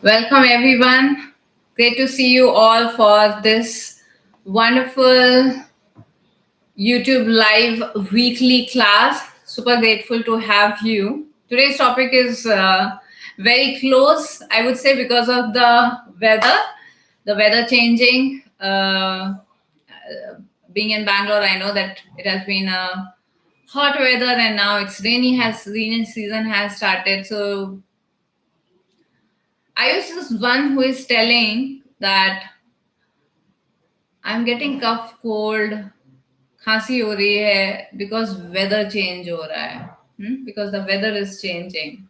Welcome, everyone. Great to see you all for this wonderful YouTube live weekly class. Super grateful to have you. Today's topic is very close, I would say, because of the weather changing. Being in Bangalore, I know that it has been a hot weather and now it's rainy season has started. So I was just one who is telling that I'm getting cough cold खांसी हो रही है because weather change हो रहा है because the weather is changing.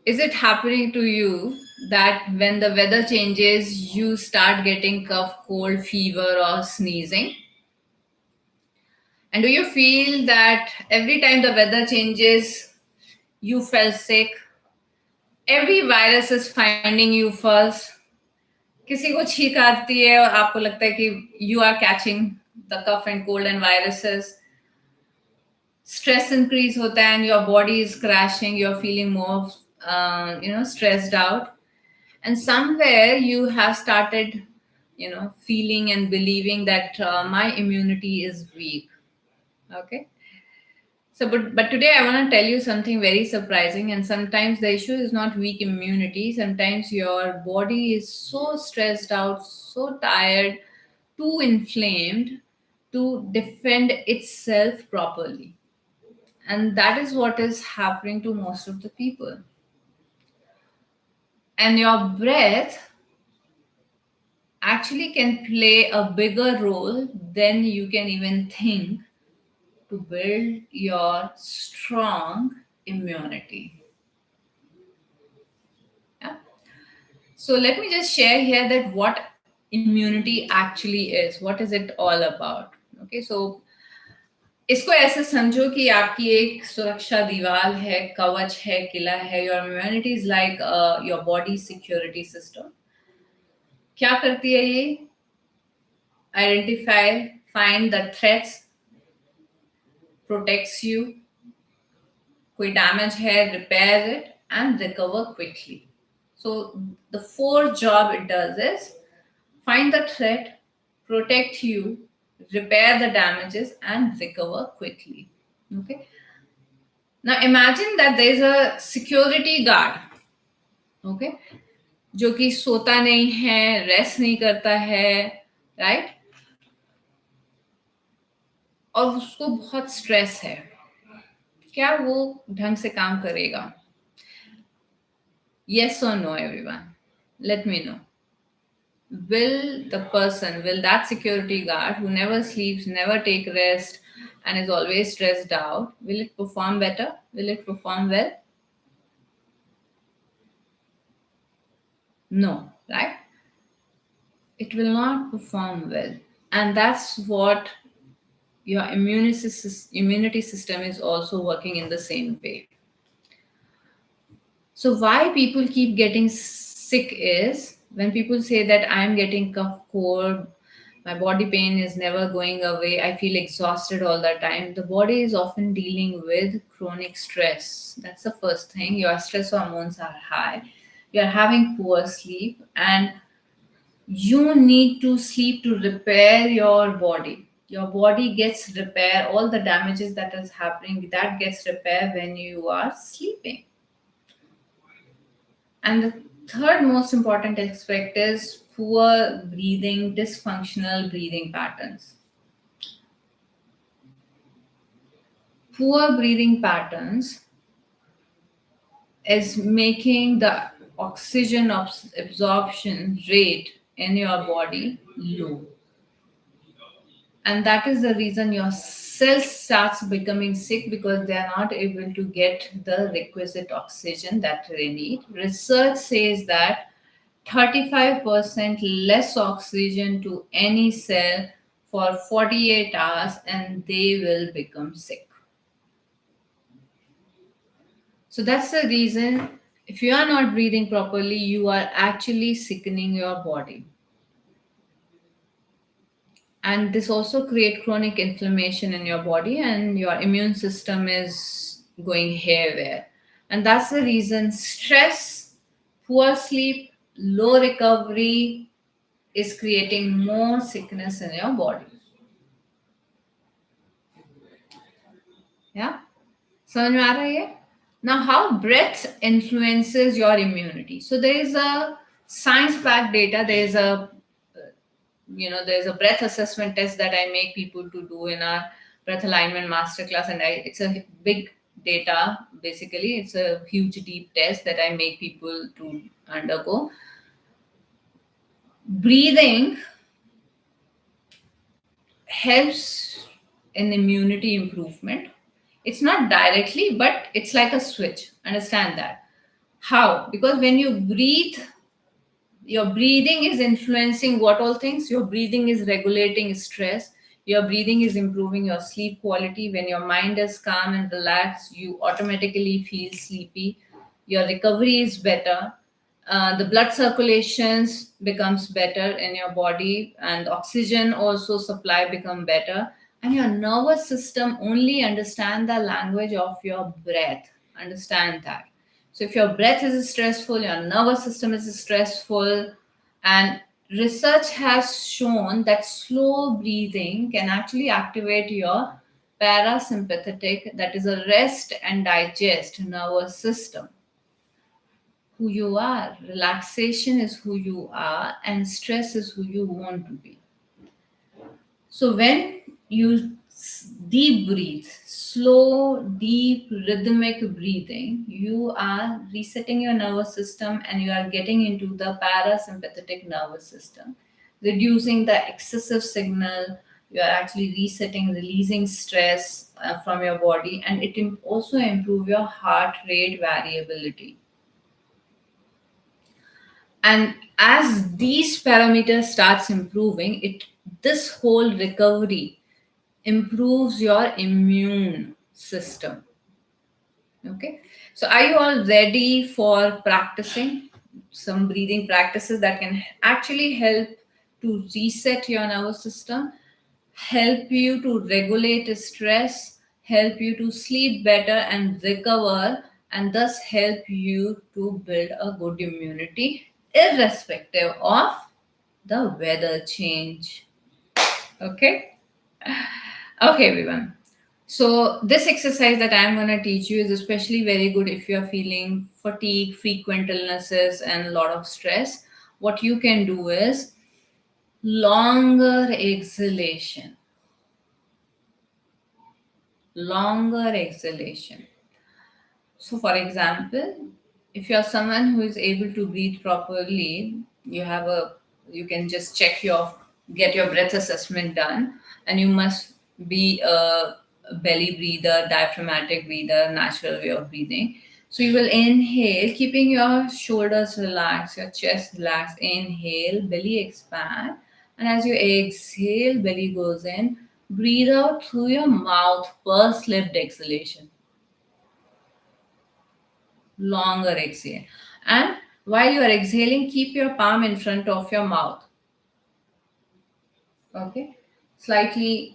Is it happening to you that when the weather changes you start getting cough cold fever or sneezing? And do you feel that every time the weather changes you fell sick? Every virus is finding you first. किसी को छींक आती है और आपको लगता है कि you are catching the cough and cold and viruses. Stress increase hota hai and your body is crashing, you're feeling more stressed out, and somewhere you have started feeling and believing that my immunity is weak. Okay. So but today I want to tell you something very surprising, and sometimes the issue is not weak immunity. Sometimes your body is so stressed out, so tired, too inflamed to defend itself properly. And that is what is happening to most of the people. And your breath actually can play a bigger role than you can even think to build your strong immunity. Yeah. So let me just share here that what immunity actually is. What is it all about? Okay, so इसको ऐसे समझो कि आपकी एक सुरक्षा दीवार है, कवच है, किला है. Your immunity is like your body security system. क्या करती है ये? Identify, find the threats, protects you. कोई डैमेज है, repair it and recover quickly. So the fourth job it does is find the threat, protect you, repair the damages, and recover quickly. Okay. Now imagine that there is a security guard. Okay. जो कि सोता नहीं है, rest नहीं करता है, right? और उसको बहुत स्ट्रेस है. क्या वो ढंग से काम करेगा? Yes or no, everyone? Let me know. Will that security guard who never sleeps, never take rest, and is always stressed out, will it perform better? Will it perform well? No, right? It will not perform well. And that's what your immunity system is also working in the same way. So why people keep getting sick is when people say that I'm getting cough cold, my body pain is never going away, I feel exhausted all the time. The body is often dealing with chronic stress. That's the first thing. Your stress hormones are high. You're having poor sleep, and you need to sleep to repair your body. Your body gets repair, all the damages that is happening, that gets repair when you are sleeping. And the third most important aspect is poor breathing, dysfunctional breathing patterns. Poor breathing patterns is making the oxygen absorption rate in your body low. And that is the reason your cells starts becoming sick, because they are not able to get the requisite oxygen that they need. Research says that 35% less oxygen to any cell for 48 hours and they will become sick. So that's the reason, if you are not breathing properly, you are actually sickening your body. And this also create chronic inflammation in your body, and your immune system is going haywire. And that's the reason stress, poor sleep, low recovery is creating more sickness in your body. Yeah, समझ में आ रहा है ये? Now, how breath influences your immunity. So there is a science-backed data. There's a breath assessment test that I make people to do in our breath alignment masterclass, and it's a big data. Basically, it's a huge deep test that I make people to undergo. Breathing helps in immunity improvement. It's not directly, but it's like a switch. Understand that. How? Because when you breathe, your breathing is influencing what all things? Your breathing is regulating stress. Your breathing is improving your sleep quality. When your mind is calm and relaxed, you automatically feel sleepy. Your recovery is better. The blood circulations becomes better in your body, and oxygen also supply become better, and your nervous system only understand the language of your breath. Understand that. So if your breath is stressful, your nervous system is stressful, and research has shown that slow breathing can actually activate your parasympathetic, that is a rest and digest nervous system. Who you are. Relaxation is who you are, and stress is who you want to be. So when you deep breathe, slow, deep, rhythmic breathing, you are resetting your nervous system and you are getting into the parasympathetic nervous system, reducing the excessive signal. You are actually resetting, releasing stress from your body, and it also improve your heart rate variability. And as these parameters starts improving, it this whole recovery improves your immune system. Okay, so are you all ready for practicing some breathing practices that can actually help to reset your nervous system, help you to regulate stress, help you to sleep better and recover, and thus help you to build a good immunity irrespective of the weather change? Okay. Okay, everyone. So this exercise that I'm going to teach you is especially very good if you're feeling fatigue, frequent illnesses, and a lot of stress. What you can do is longer exhalation. Longer exhalation. So, for example, if you're someone who is able to breathe properly, you can just get your breath assessment done, and you must be a belly breather, diaphragmatic breather, natural way of breathing. So you will inhale, keeping your shoulders relaxed, your chest relaxed. Inhale, belly expand, and as you exhale, belly goes in. Breathe out through your mouth, pursed lipped exhalation. Longer exhale. And while you are exhaling, keep your palm in front of your mouth. Okay, slightly.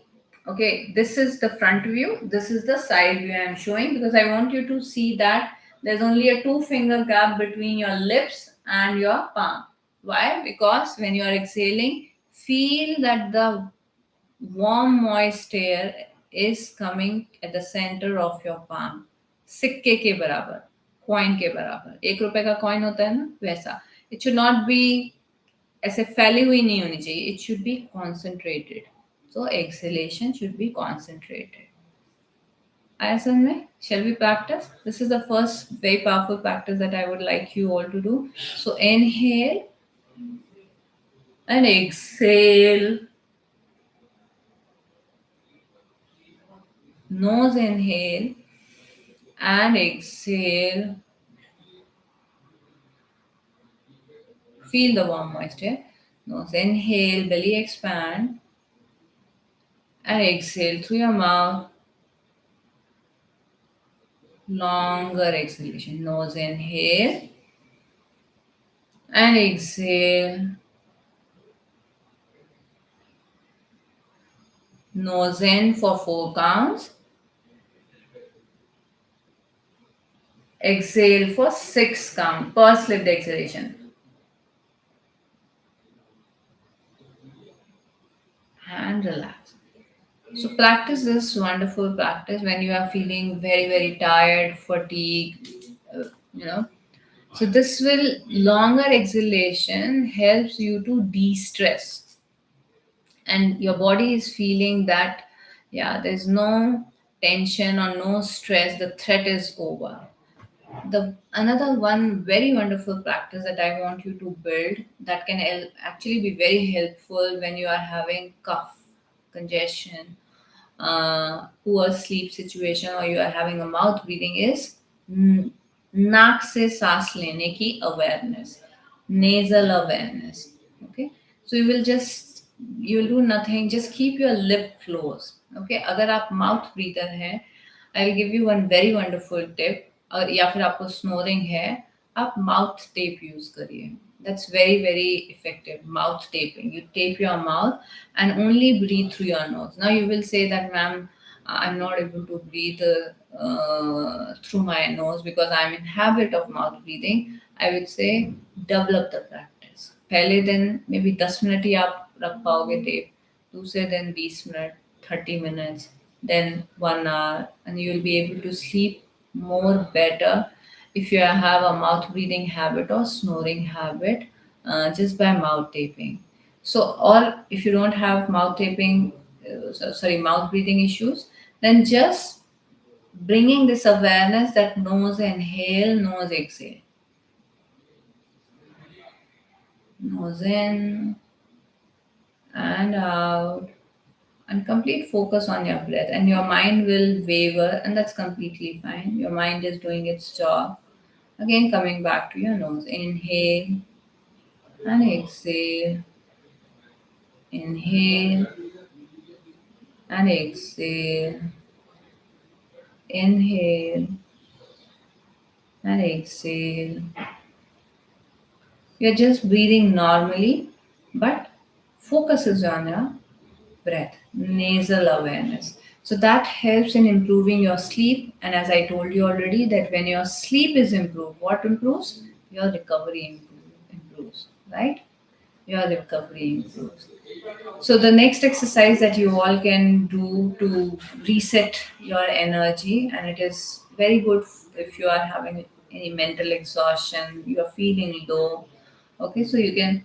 Okay, this is the front view, this is the side view I'm showing, because I want you to see that there's only a 2 finger gap between your lips and your palm. Why? Because when you are exhaling, feel that the warm moist air is coming at the center of your palm. सिक्के के बराबर, coin के बराबर, 1 रुपए का coin होता है ना, वैसा. इट शुड नॉट बी ऐसे फैली हुई नहीं होनी चाहिए. It should be concentrated. So exhalation should be concentrated. आया समझ में? Shall we practice? This is the first very powerful practice that I would like you all to do. So inhale and exhale. Nose inhale and exhale. Feel the warm moisture. Nose inhale, belly expand, and exhale through your mouth. Longer exhalation. Nose inhale and exhale. Nose in for 4 counts. Exhale for 6 count. Purse lift exhalation. And relax. So practice this wonderful practice when you are feeling very, very tired, fatigued, uh, you know. So this will longer exhalation helps you to de-stress, and your body is feeling that yeah, there's no tension or no stress. The threat is over. The another one very wonderful practice that I want you to build that can actually be very helpful when you are having cough, congestion, poor sleep situation, or you are having a mouth breathing is नाक से सांस लेने की awareness, nasal awareness. Okay, so you will do nothing, just keep your lip closed. Okay, अगर आप mouth breather हैं, I will give you one very wonderful tip. और या फिर आपको snoring है, आप mouth tape use करिए. That's very very effective. Mouth taping. You tape your mouth and only breathe through your nose. Now you will say that, ma'am, I'm not able to breathe through my nose because I'm in habit of mouth breathing. I would say develop the practice. पहले दिन maybe 10 minute ही आप रख पाओगे tape, दूसरे दिन 20 minute, 30 minutes, then 1 hour, and you will be able to sleep more better if you have a mouth breathing habit or snoring habit, just by mouth taping. So, or if you don't have mouth taping, sorry, mouth breathing issues, then just bringing this awareness that nose inhale, nose exhale, nose in and out, and complete focus on your breath, and your mind will waver, and that's completely fine. Your mind is doing its job. Again, coming back to your nose, inhale and exhale, inhale and exhale, inhale and exhale. You're just breathing normally, but focus is on your breath, nasal awareness. So that helps in improving your sleep. And as I told you already, that when your sleep is improved, what improves? Your recovery improves, right? Your recovery improves. So the next exercise that you all can do to reset your energy, and it is very good if you are having any mental exhaustion, you are feeling low. Okay, so you can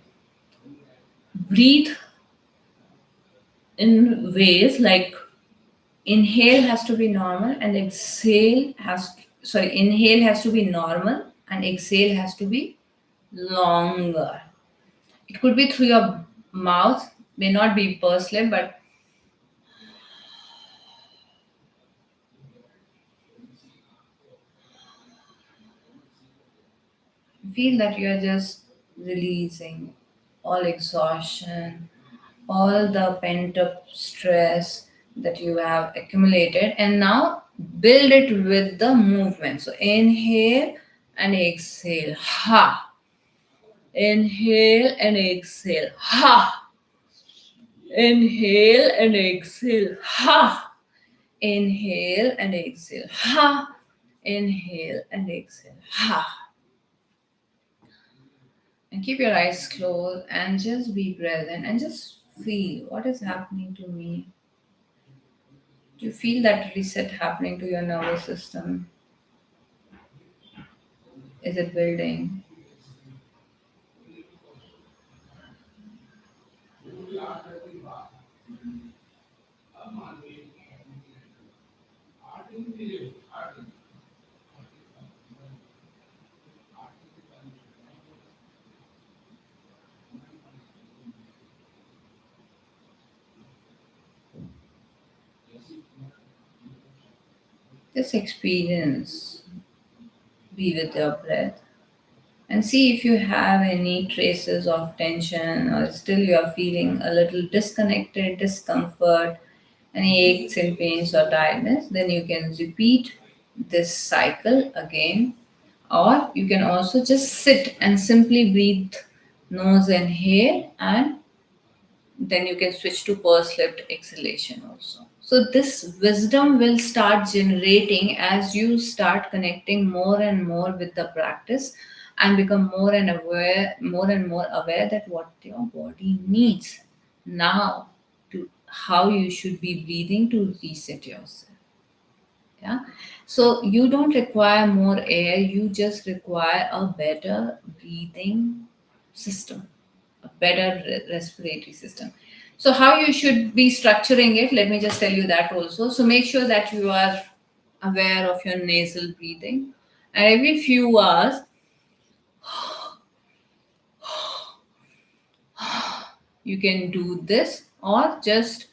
breathe in ways like inhale has to be normal and inhale has to be normal and exhale has to be longer. It could be through your mouth, may not be pursed lip, but feel that you are just releasing all exhaustion, all the pent up stress that you have accumulated, and now build it with the movement. So inhale and exhale, ha. Inhale and exhale, ha. Inhale and exhale, ha. Inhale and exhale, ha. Inhale and exhale, ha. And keep your eyes closed and just be present and just feel what is happening to me. Do you feel that reset happening to your nervous system? Is it building? Just experience, be with your breath, and see if you have any traces of tension or still you are feeling a little disconnected, discomfort, any aches and pains or tiredness. Then you can repeat this cycle again, or you can also just sit and simply breathe nose inhale and then you can switch to pursed lipped exhalation also. So this wisdom will start generating as you start connecting more and more with the practice and become more and more aware that what your body needs now, to how you should be breathing to reset yourself. Yeah. So you don't require more air, you just require a better breathing system, a better respiratory system. So, how you should be structuring it, let me just tell you that also. So, make sure that you are aware of your nasal breathing, and every few hours, you can do this, or just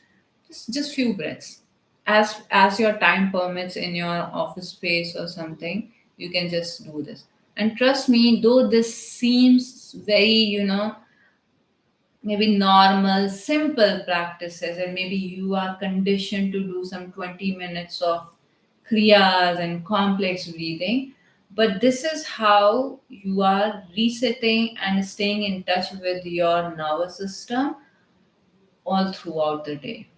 few breaths as your time permits in your office space or something. You can just do this, and trust me, though this seems very, maybe normal simple practices, and maybe you are conditioned to do some 20 minutes of kriyas and complex breathing, but this is how you are resetting and staying in touch with your nervous system all throughout the day.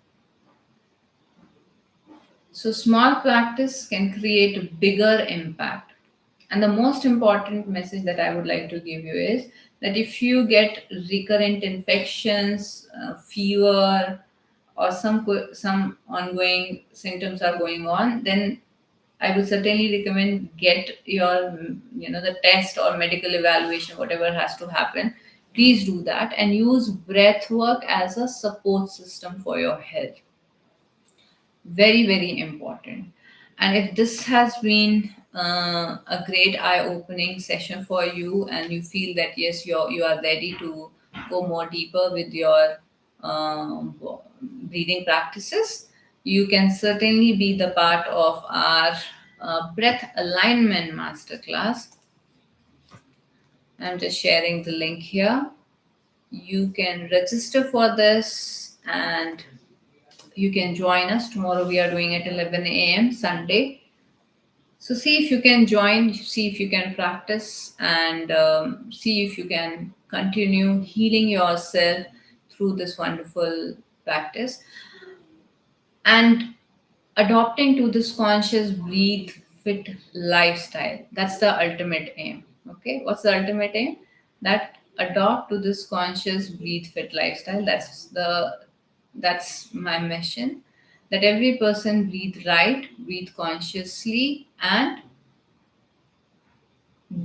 So, small practice can create a bigger impact. And the most important message that I would like to give you is that if you get recurrent infections, fever, or some ongoing symptoms are going on, then I would certainly recommend get your, the test or medical evaluation, whatever has to happen. Please do that and use breath work as a support system for your health. Very, very important. And if this has been a great eye-opening session for you, and you feel that yes, you are ready to go more deeper with your breathing practices, you can certainly be the part of our breath alignment masterclass. I'm just sharing the link here. You can register for this, and you can join us tomorrow. We are doing at 11 a.m. Sunday. So see if you can join, see if you can practice, and see if you can continue healing yourself through this wonderful practice, and adopting to this conscious breathe fit lifestyle. That's the ultimate aim. Okay, what's the ultimate aim? That adopt to this conscious breathe fit lifestyle. That's my mission, that every person breathe right, breathe consciously, and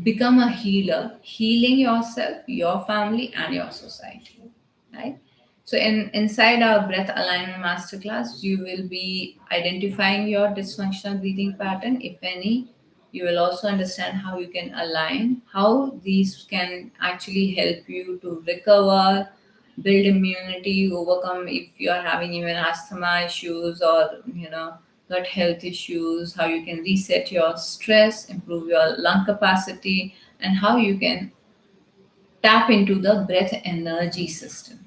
become a healer, healing yourself, your family, and your society. Right? So, inside our breath alignment masterclass, you will be identifying your dysfunctional breathing pattern, if any. You will also understand how you can align, how these can actually help you to recover, build immunity, overcome if you are having even asthma issues, or gut health issues, how you can reset your stress, improve your lung capacity, and how you can tap into the breath energy system.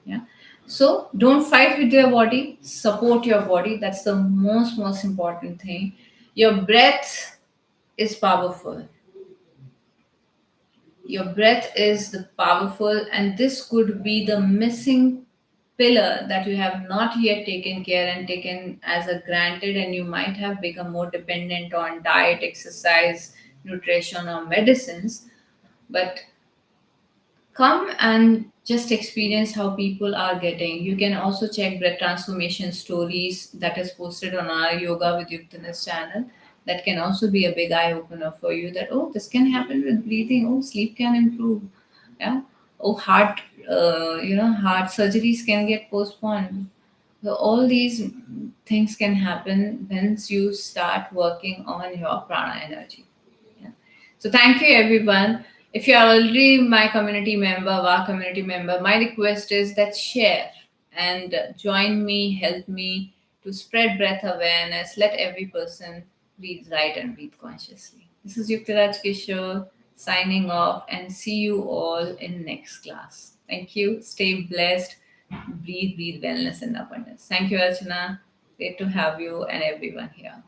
Yeah. So don't fight with your body, support your body. That's the most important thing. Your breath is powerful. Your breath is the powerful, and this could be the missing pillar that you have not yet taken care and taken as a granted, and you might have become more dependent on diet, exercise, nutrition, or medicines. But come and just experience how people are getting. You can also check breath transformation stories that is posted on our Yoga with Yuktanas channel. That can also be a big eye opener for you, that oh, this can happen with breathing. Oh, sleep can improve. Yeah. Oh, heart surgeries can get postponed. So all these things can happen once you start working on your prana energy. Yeah. So thank you everyone. If you are already my community member, our community member, my request is that share and join me, help me to spread breath awareness. Let every person breathe right and breathe consciously. This is Yuktaraj Kishore signing off, and see you all in next class. Thank you. Stay blessed. Breathe wellness and abundance. Thank you, Archana. Great to have you and everyone here.